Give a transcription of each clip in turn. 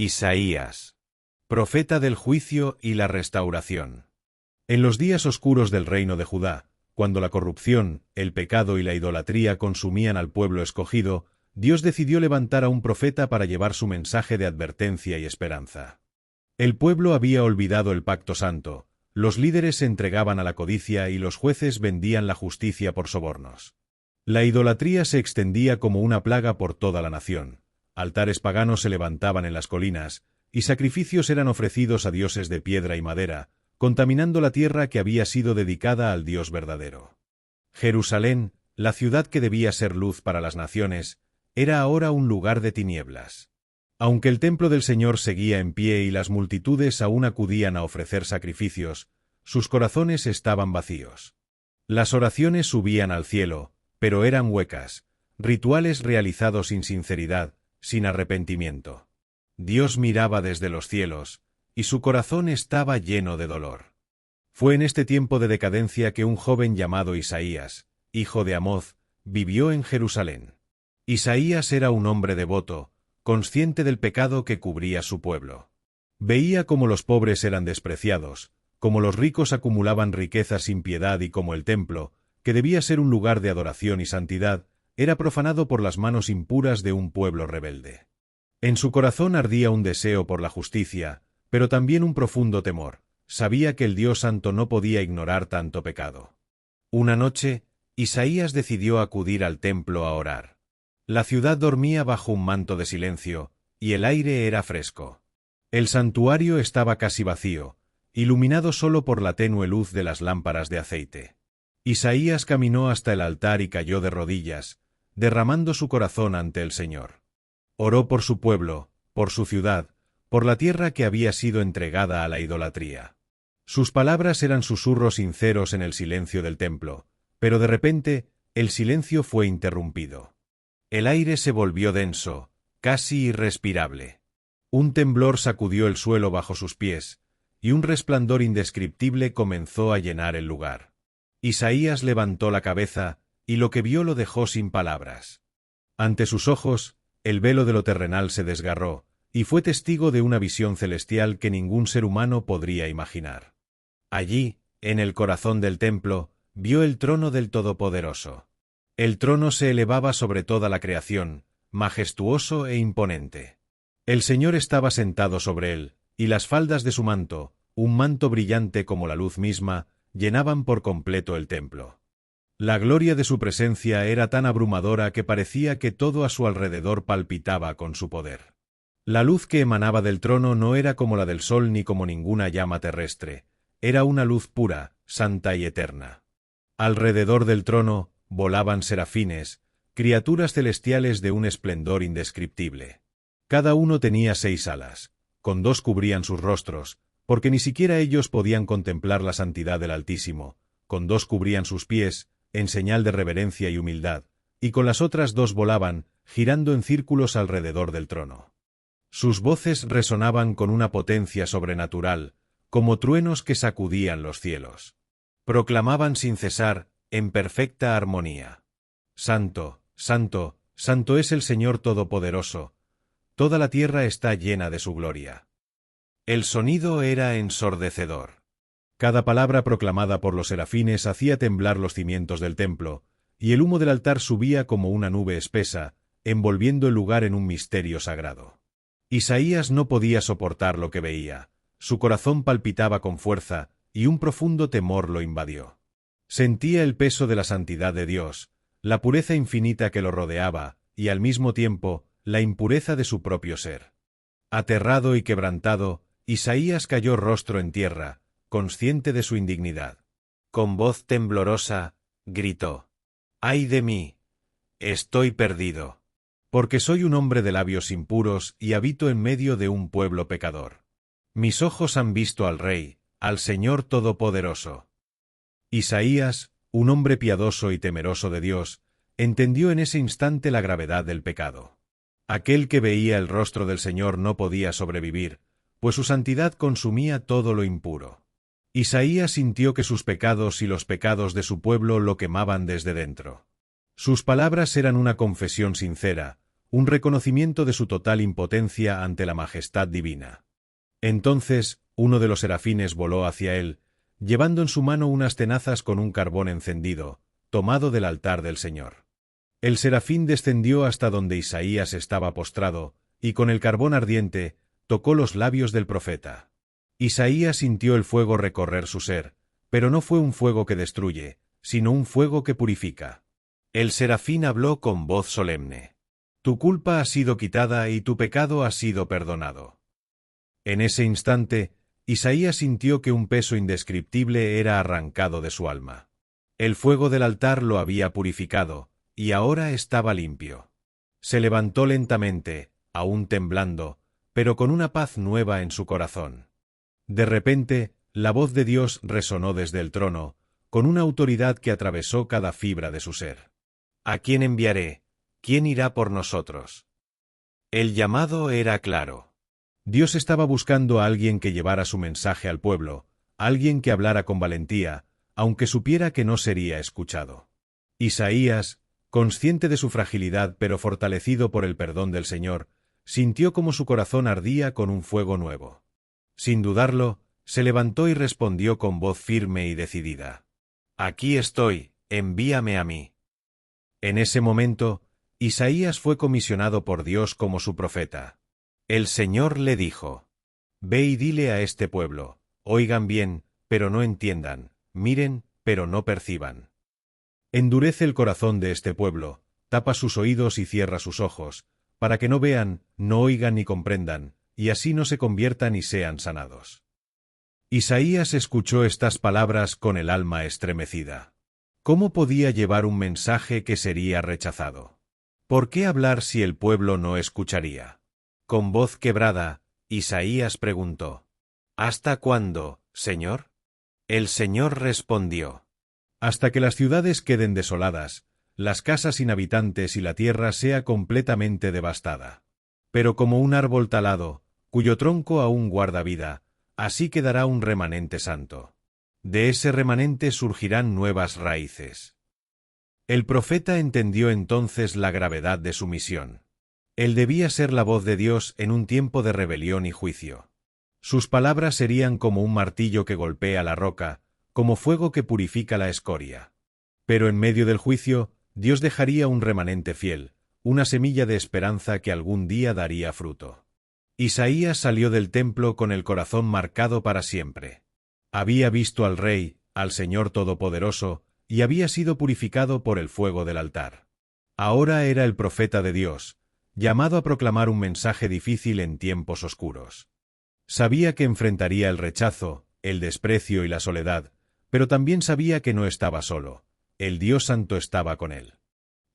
Isaías, profeta del juicio y la restauración. En los días oscuros del reino de Judá, cuando la corrupción, el pecado y la idolatría consumían al pueblo escogido, Dios decidió levantar a un profeta para llevar su mensaje de advertencia y esperanza. El pueblo había olvidado el pacto santo, los líderes se entregaban a la codicia y los jueces vendían la justicia por sobornos. La idolatría se extendía como una plaga por toda la nación. Altares paganos se levantaban en las colinas, y sacrificios eran ofrecidos a dioses de piedra y madera, contaminando la tierra que había sido dedicada al Dios verdadero. Jerusalén, la ciudad que debía ser luz para las naciones, era ahora un lugar de tinieblas. Aunque el templo del Señor seguía en pie y las multitudes aún acudían a ofrecer sacrificios, sus corazones estaban vacíos. Las oraciones subían al cielo, pero eran huecas, rituales realizados sin sinceridad, sin arrepentimiento. Dios miraba desde los cielos, y su corazón estaba lleno de dolor. Fue en este tiempo de decadencia que un joven llamado Isaías, hijo de Amoz, vivió en Jerusalén. Isaías era un hombre devoto, consciente del pecado que cubría su pueblo. Veía cómo los pobres eran despreciados, cómo los ricos acumulaban riquezas sin piedad y cómo el templo, que debía ser un lugar de adoración y santidad, era profanado por las manos impuras de un pueblo rebelde. En su corazón ardía un deseo por la justicia, pero también un profundo temor. Sabía que el Dios Santo no podía ignorar tanto pecado. Una noche, Isaías decidió acudir al templo a orar. La ciudad dormía bajo un manto de silencio, y el aire era fresco. El santuario estaba casi vacío, iluminado solo por la tenue luz de las lámparas de aceite. Isaías caminó hasta el altar y cayó de rodillas, derramando su corazón ante el Señor. Oró por su pueblo, por su ciudad, por la tierra que había sido entregada a la idolatría. Sus palabras eran susurros sinceros en el silencio del templo, pero de repente, el silencio fue interrumpido. El aire se volvió denso, casi irrespirable. Un temblor sacudió el suelo bajo sus pies, y un resplandor indescriptible comenzó a llenar el lugar. Isaías levantó la cabeza, y lo que vio lo dejó sin palabras. Ante sus ojos, el velo de lo terrenal se desgarró, y fue testigo de una visión celestial que ningún ser humano podría imaginar. Allí, en el corazón del templo, vio el trono del Todopoderoso. El trono se elevaba sobre toda la creación, majestuoso e imponente. El Señor estaba sentado sobre él, y las faldas de su manto, un manto brillante como la luz misma, llenaban por completo el templo. La gloria de su presencia era tan abrumadora que parecía que todo a su alrededor palpitaba con su poder. La luz que emanaba del trono no era como la del sol ni como ninguna llama terrestre, era una luz pura, santa y eterna. Alrededor del trono volaban serafines, criaturas celestiales de un esplendor indescriptible. Cada uno tenía 6 alas, con 2 cubrían sus rostros, porque ni siquiera ellos podían contemplar la santidad del Altísimo, con 2 cubrían sus pies, en señal de reverencia y humildad, y con las otras 2 volaban, girando en círculos alrededor del trono. Sus voces resonaban con una potencia sobrenatural, como truenos que sacudían los cielos. Proclamaban sin cesar, en perfecta armonía: Santo, Santo, Santo es el Señor Todopoderoso, toda la tierra está llena de su gloria. El sonido era ensordecedor. Cada palabra proclamada por los serafines hacía temblar los cimientos del templo, y el humo del altar subía como una nube espesa, envolviendo el lugar en un misterio sagrado. Isaías no podía soportar lo que veía, su corazón palpitaba con fuerza, y un profundo temor lo invadió. Sentía el peso de la santidad de Dios, la pureza infinita que lo rodeaba, y al mismo tiempo, la impureza de su propio ser. Aterrado y quebrantado, Isaías cayó rostro en tierra, consciente de su indignidad. Con voz temblorosa, gritó: «¡Ay de mí! Estoy perdido, porque soy un hombre de labios impuros y habito en medio de un pueblo pecador. Mis ojos han visto al Rey, al Señor Todopoderoso». Isaías, un hombre piadoso y temeroso de Dios, entendió en ese instante la gravedad del pecado. Aquel que veía el rostro del Señor no podía sobrevivir, pues su santidad consumía todo lo impuro. Isaías sintió que sus pecados y los pecados de su pueblo lo quemaban desde dentro. Sus palabras eran una confesión sincera, un reconocimiento de su total impotencia ante la majestad divina. Entonces, uno de los serafines voló hacia él, llevando en su mano unas tenazas con un carbón encendido, tomado del altar del Señor. El serafín descendió hasta donde Isaías estaba postrado, y con el carbón ardiente, tocó los labios del profeta. Isaías sintió el fuego recorrer su ser, pero no fue un fuego que destruye, sino un fuego que purifica. El serafín habló con voz solemne. Tu culpa ha sido quitada y tu pecado ha sido perdonado. En ese instante, Isaías sintió que un peso indescriptible era arrancado de su alma. El fuego del altar lo había purificado, y ahora estaba limpio. Se levantó lentamente, aún temblando, pero con una paz nueva en su corazón. De repente, la voz de Dios resonó desde el trono, con una autoridad que atravesó cada fibra de su ser. ¿A quién enviaré? ¿Quién irá por nosotros? El llamado era claro. Dios estaba buscando a alguien que llevara su mensaje al pueblo, alguien que hablara con valentía, aunque supiera que no sería escuchado. Isaías, consciente de su fragilidad pero fortalecido por el perdón del Señor, sintió como su corazón ardía con un fuego nuevo. Sin dudarlo, se levantó y respondió con voz firme y decidida. Aquí estoy, envíame a mí. En ese momento, Isaías fue comisionado por Dios como su profeta. El Señor le dijo: Ve y dile a este pueblo, oigan bien, pero no entiendan, miren, pero no perciban. Endurece el corazón de este pueblo, tapa sus oídos y cierra sus ojos, para que no vean, no oigan ni comprendan, y así no se conviertan y sean sanados. Isaías escuchó estas palabras con el alma estremecida. ¿Cómo podía llevar un mensaje que sería rechazado? ¿Por qué hablar si el pueblo no escucharía? Con voz quebrada, Isaías preguntó: ¿Hasta cuándo, Señor? El Señor respondió: Hasta que las ciudades queden desoladas, las casas sin habitantes y la tierra sea completamente devastada. Pero como un árbol talado, cuyo tronco aún guarda vida, así quedará un remanente santo. De ese remanente surgirán nuevas raíces. El profeta entendió entonces la gravedad de su misión. Él debía ser la voz de Dios en un tiempo de rebelión y juicio. Sus palabras serían como un martillo que golpea la roca, como fuego que purifica la escoria. Pero en medio del juicio, Dios dejaría un remanente fiel, una semilla de esperanza que algún día daría fruto. Isaías salió del templo con el corazón marcado para siempre. Había visto al Rey, al Señor Todopoderoso, y había sido purificado por el fuego del altar. Ahora era el profeta de Dios, llamado a proclamar un mensaje difícil en tiempos oscuros. Sabía que enfrentaría el rechazo, el desprecio y la soledad, pero también sabía que no estaba solo, el Dios Santo estaba con él.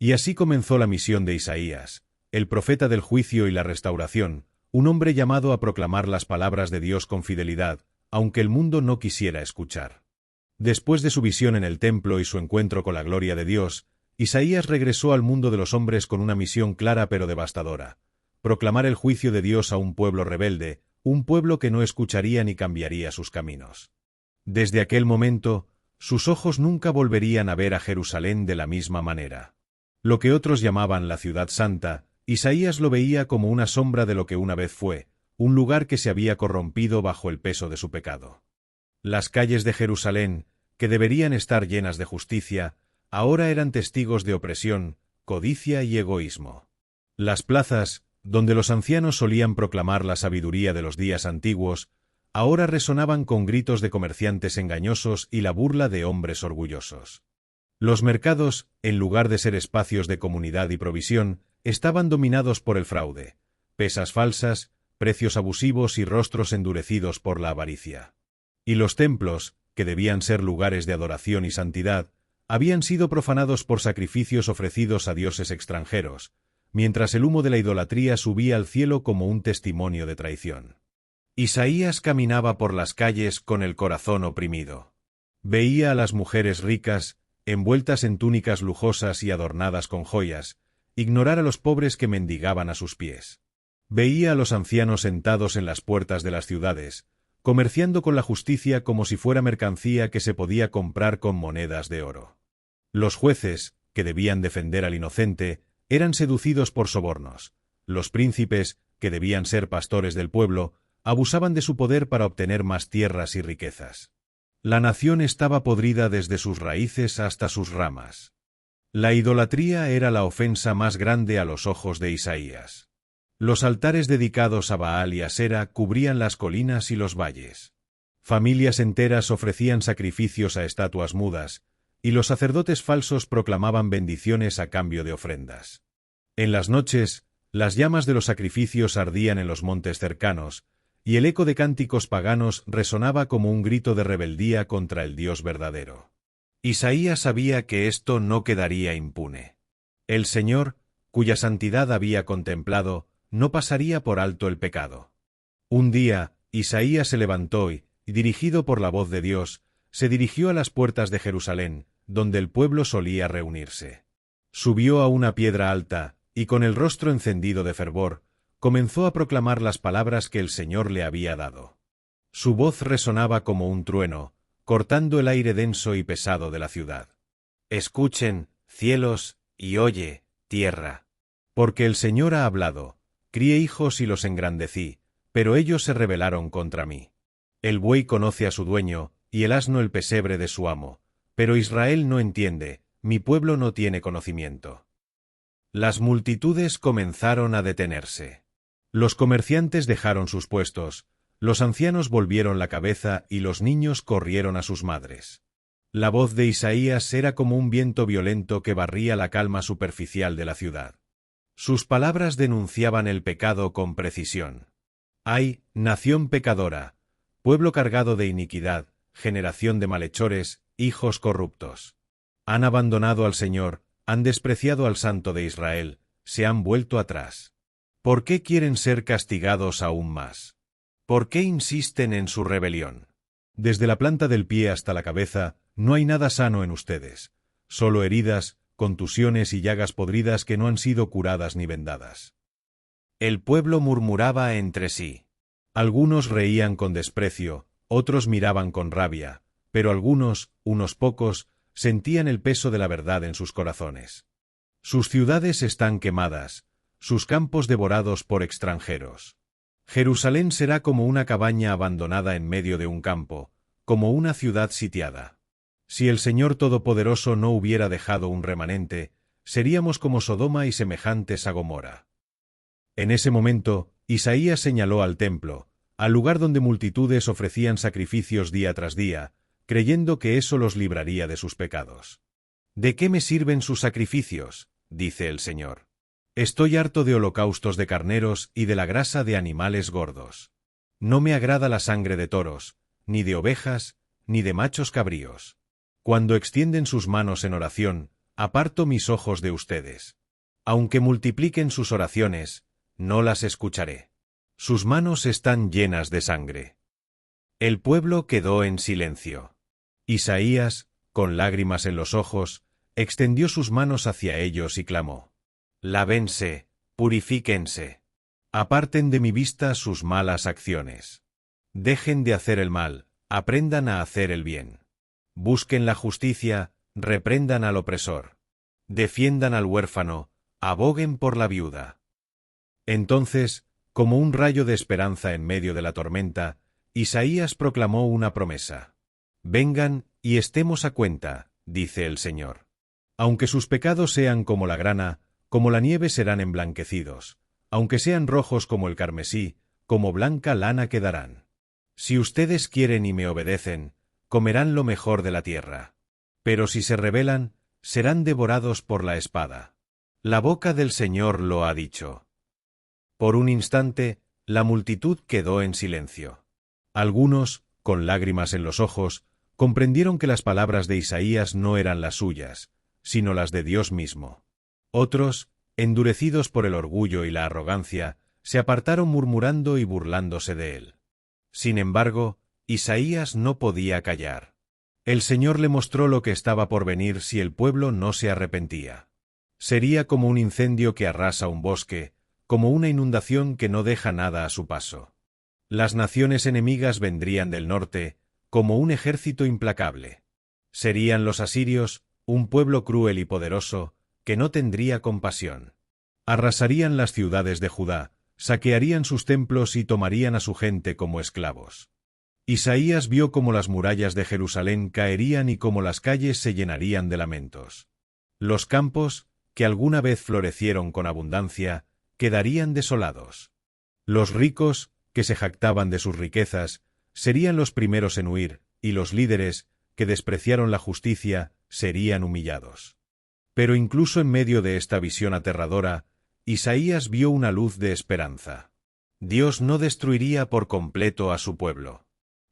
Y así comenzó la misión de Isaías, el profeta del juicio y la restauración, un hombre llamado a proclamar las palabras de Dios con fidelidad, aunque el mundo no quisiera escuchar. Después de su visión en el templo y su encuentro con la gloria de Dios, Isaías regresó al mundo de los hombres con una misión clara pero devastadora: proclamar el juicio de Dios a un pueblo rebelde, un pueblo que no escucharía ni cambiaría sus caminos. Desde aquel momento, sus ojos nunca volverían a ver a Jerusalén de la misma manera. Lo que otros llamaban la ciudad santa, Isaías lo veía como una sombra de lo que una vez fue, un lugar que se había corrompido bajo el peso de su pecado. Las calles de Jerusalén, que deberían estar llenas de justicia, ahora eran testigos de opresión, codicia y egoísmo. Las plazas, donde los ancianos solían proclamar la sabiduría de los días antiguos, ahora resonaban con gritos de comerciantes engañosos y la burla de hombres orgullosos. Los mercados, en lugar de ser espacios de comunidad y provisión, estaban dominados por el fraude, pesas falsas, precios abusivos y rostros endurecidos por la avaricia. Y los templos, que debían ser lugares de adoración y santidad, habían sido profanados por sacrificios ofrecidos a dioses extranjeros, mientras el humo de la idolatría subía al cielo como un testimonio de traición. Isaías caminaba por las calles con el corazón oprimido. Veía a las mujeres ricas, envueltas en túnicas lujosas y adornadas con joyas, ignorar a los pobres que mendigaban a sus pies. Veía a los ancianos sentados en las puertas de las ciudades, comerciando con la justicia como si fuera mercancía que se podía comprar con monedas de oro. Los jueces, que debían defender al inocente, eran seducidos por sobornos. Los príncipes, que debían ser pastores del pueblo, abusaban de su poder para obtener más tierras y riquezas. La nación estaba podrida desde sus raíces hasta sus ramas. La idolatría era la ofensa más grande a los ojos de Isaías. Los altares dedicados a Baal y Asera cubrían las colinas y los valles. Familias enteras ofrecían sacrificios a estatuas mudas, y los sacerdotes falsos proclamaban bendiciones a cambio de ofrendas. En las noches, las llamas de los sacrificios ardían en los montes cercanos, y el eco de cánticos paganos resonaba como un grito de rebeldía contra el Dios verdadero. Isaías sabía que esto no quedaría impune. El Señor, cuya santidad había contemplado, no pasaría por alto el pecado. Un día, Isaías se levantó y, dirigido por la voz de Dios, se dirigió a las puertas de Jerusalén, donde el pueblo solía reunirse. Subió a una piedra alta, y con el rostro encendido de fervor, comenzó a proclamar las palabras que el Señor le había dado. Su voz resonaba como un trueno, cortando el aire denso y pesado de la ciudad. Escuchen, cielos, y oye, tierra. Porque el Señor ha hablado, crié hijos y los engrandecí, pero ellos se rebelaron contra mí. El buey conoce a su dueño, y el asno el pesebre de su amo, pero Israel no entiende, mi pueblo no tiene conocimiento. Las multitudes comenzaron a detenerse. Los comerciantes dejaron sus puestos, los ancianos volvieron la cabeza y los niños corrieron a sus madres. La voz de Isaías era como un viento violento que barría la calma superficial de la ciudad. Sus palabras denunciaban el pecado con precisión. ¡Ay, nación pecadora! Pueblo cargado de iniquidad, generación de malhechores, hijos corruptos. Han abandonado al Señor, han despreciado al Santo de Israel, se han vuelto atrás. ¿Por qué quieren ser castigados aún más? ¿Por qué insisten en su rebelión? Desde la planta del pie hasta la cabeza, no hay nada sano en ustedes, solo heridas, contusiones y llagas podridas que no han sido curadas ni vendadas. El pueblo murmuraba entre sí. Algunos reían con desprecio, otros miraban con rabia, pero algunos, unos pocos, sentían el peso de la verdad en sus corazones. Sus ciudades están quemadas, sus campos devorados por extranjeros. Jerusalén será como una cabaña abandonada en medio de un campo, como una ciudad sitiada. Si el Señor Todopoderoso no hubiera dejado un remanente, seríamos como Sodoma y semejantes a Gomorra. En ese momento, Isaías señaló al templo, al lugar donde multitudes ofrecían sacrificios día tras día, creyendo que eso los libraría de sus pecados. ¿De qué me sirven sus sacrificios?, dice el Señor. Estoy harto de holocaustos de carneros y de la grasa de animales gordos. No me agrada la sangre de toros, ni de ovejas, ni de machos cabríos. Cuando extienden sus manos en oración, aparto mis ojos de ustedes. Aunque multipliquen sus oraciones, no las escucharé. Sus manos están llenas de sangre. El pueblo quedó en silencio. Isaías, con lágrimas en los ojos, extendió sus manos hacia ellos y clamó: Lávense, purifíquense. Aparten de mi vista sus malas acciones. Dejen de hacer el mal, aprendan a hacer el bien. Busquen la justicia, reprendan al opresor. Defiendan al huérfano, aboguen por la viuda. Entonces, como un rayo de esperanza en medio de la tormenta, Isaías proclamó una promesa. Vengan y estemos a cuenta, dice el Señor. Aunque sus pecados sean como la grana, como la nieve serán emblanquecidos, aunque sean rojos como el carmesí, como blanca lana quedarán. Si ustedes quieren y me obedecen, comerán lo mejor de la tierra. Pero si se rebelan, serán devorados por la espada. La boca del Señor lo ha dicho. Por un instante, la multitud quedó en silencio. Algunos, con lágrimas en los ojos, comprendieron que las palabras de Isaías no eran las suyas, sino las de Dios mismo. Otros, endurecidos por el orgullo y la arrogancia, se apartaron murmurando y burlándose de él. Sin embargo, Isaías no podía callar. El Señor le mostró lo que estaba por venir si el pueblo no se arrepentía. Sería como un incendio que arrasa un bosque, como una inundación que no deja nada a su paso. Las naciones enemigas vendrían del norte, como un ejército implacable. Serían los asirios, un pueblo cruel y poderoso, que no tendría compasión. Arrasarían las ciudades de Judá, saquearían sus templos y tomarían a su gente como esclavos. Isaías vio cómo las murallas de Jerusalén caerían y cómo las calles se llenarían de lamentos. Los campos, que alguna vez florecieron con abundancia, quedarían desolados. Los ricos, que se jactaban de sus riquezas, serían los primeros en huir, y los líderes, que despreciaron la justicia, serían humillados. Pero incluso en medio de esta visión aterradora, Isaías vio una luz de esperanza. Dios no destruiría por completo a su pueblo.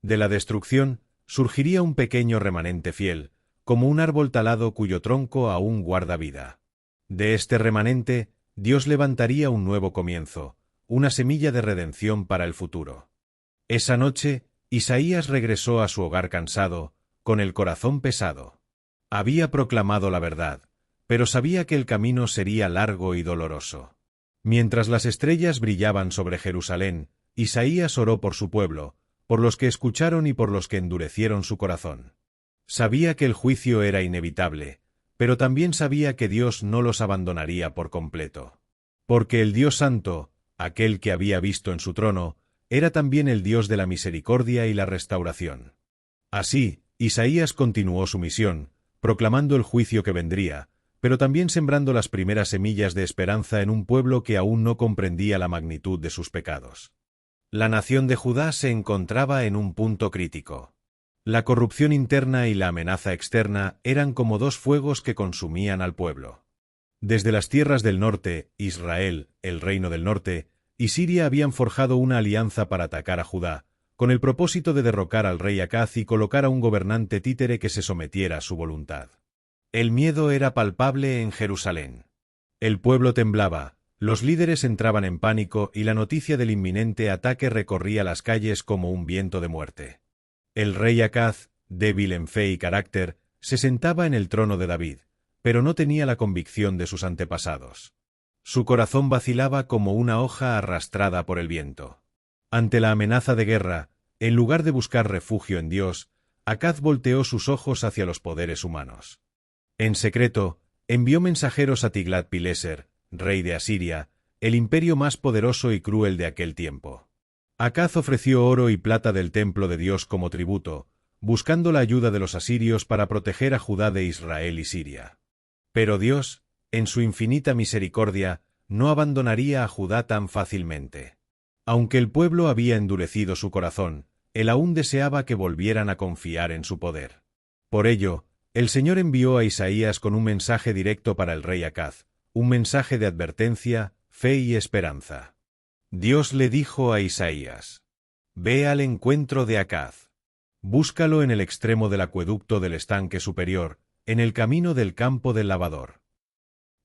De la destrucción, surgiría un pequeño remanente fiel, como un árbol talado cuyo tronco aún guarda vida. De este remanente, Dios levantaría un nuevo comienzo, una semilla de redención para el futuro. Esa noche, Isaías regresó a su hogar cansado, con el corazón pesado. Había proclamado la verdad, pero sabía que el camino sería largo y doloroso. Mientras las estrellas brillaban sobre Jerusalén, Isaías oró por su pueblo, por los que escucharon y por los que endurecieron su corazón. Sabía que el juicio era inevitable, pero también sabía que Dios no los abandonaría por completo. Porque el Dios Santo, aquel que había visto en su trono, era también el Dios de la misericordia y la restauración. Así, Isaías continuó su misión, proclamando el juicio que vendría, pero también sembrando las primeras semillas de esperanza en un pueblo que aún no comprendía la magnitud de sus pecados. La nación de Judá se encontraba en un punto crítico. La corrupción interna y la amenaza externa eran como dos fuegos que consumían al pueblo. Desde las tierras del norte, Israel, el reino del norte, y Siria habían forjado una alianza para atacar a Judá, con el propósito de derrocar al rey Acaz y colocar a un gobernante títere que se sometiera a su voluntad. El miedo era palpable en Jerusalén. El pueblo temblaba, los líderes entraban en pánico y la noticia del inminente ataque recorría las calles como un viento de muerte. El rey Acaz, débil en fe y carácter, se sentaba en el trono de David, pero no tenía la convicción de sus antepasados. Su corazón vacilaba como una hoja arrastrada por el viento. Ante la amenaza de guerra, en lugar de buscar refugio en Dios, Acaz volteó sus ojos hacia los poderes humanos. En secreto, envió mensajeros a Tiglat-Pileser, rey de Asiria, el imperio más poderoso y cruel de aquel tiempo. Acaz ofreció oro y plata del templo de Dios como tributo, buscando la ayuda de los asirios para proteger a Judá de Israel y Siria. Pero Dios, en su infinita misericordia, no abandonaría a Judá tan fácilmente. Aunque el pueblo había endurecido su corazón, él aún deseaba que volvieran a confiar en su poder. Por ello, el Señor envió a Isaías con un mensaje directo para el rey Acaz, un mensaje de advertencia, fe y esperanza. Dios le dijo a Isaías: «Ve al encuentro de Acaz. Búscalo en el extremo del acueducto del estanque superior, en el camino del campo del lavador».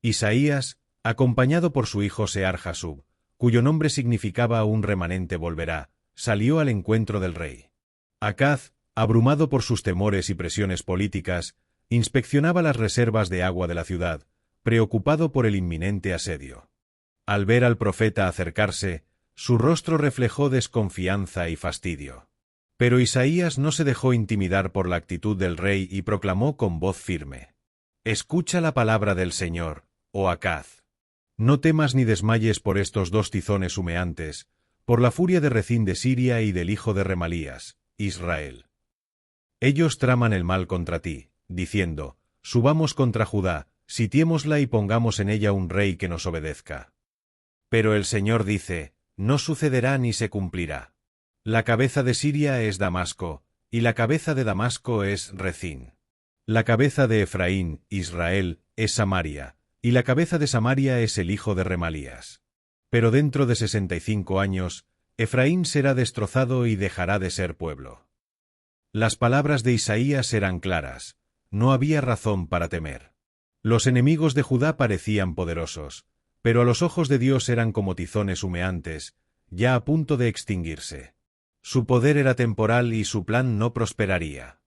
Isaías, acompañado por su hijo Sear-Jasub, cuyo nombre significaba un remanente volverá, salió al encuentro del rey. Acaz, abrumado por sus temores y presiones políticas, inspeccionaba las reservas de agua de la ciudad, preocupado por el inminente asedio. Al ver al profeta acercarse, su rostro reflejó desconfianza y fastidio. Pero Isaías no se dejó intimidar por la actitud del rey y proclamó con voz firme: «Escucha la palabra del Señor, oh Acaz. No temas ni desmayes por estos dos tizones humeantes, por la furia de Rezín de Siria y del hijo de Remalías, Israel. Ellos traman el mal contra ti, diciendo: subamos contra Judá, sitiémosla y pongamos en ella un rey que nos obedezca. Pero el Señor dice: no sucederá ni se cumplirá. La cabeza de Siria es Damasco, y la cabeza de Damasco es Rezín. La cabeza de Efraín, Israel, es Samaria, y la cabeza de Samaria es el hijo de Remalías. Pero dentro de 65 años, Efraín será destrozado y dejará de ser pueblo». Las palabras de Isaías eran claras, no había razón para temer. Los enemigos de Judá parecían poderosos, pero a los ojos de Dios eran como tizones humeantes, ya a punto de extinguirse. Su poder era temporal y su plan no prosperaría.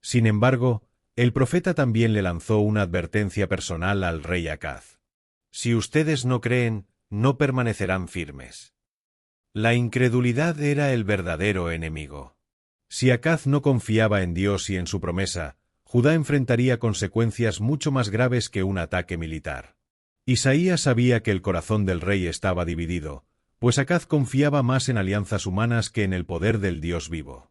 Sin embargo, el profeta también le lanzó una advertencia personal al rey Acaz. «Si ustedes no creen, no permanecerán firmes». La incredulidad era el verdadero enemigo. Si Acaz no confiaba en Dios y en su promesa, Judá enfrentaría consecuencias mucho más graves que un ataque militar. Isaías sabía que el corazón del rey estaba dividido, pues Acaz confiaba más en alianzas humanas que en el poder del Dios vivo.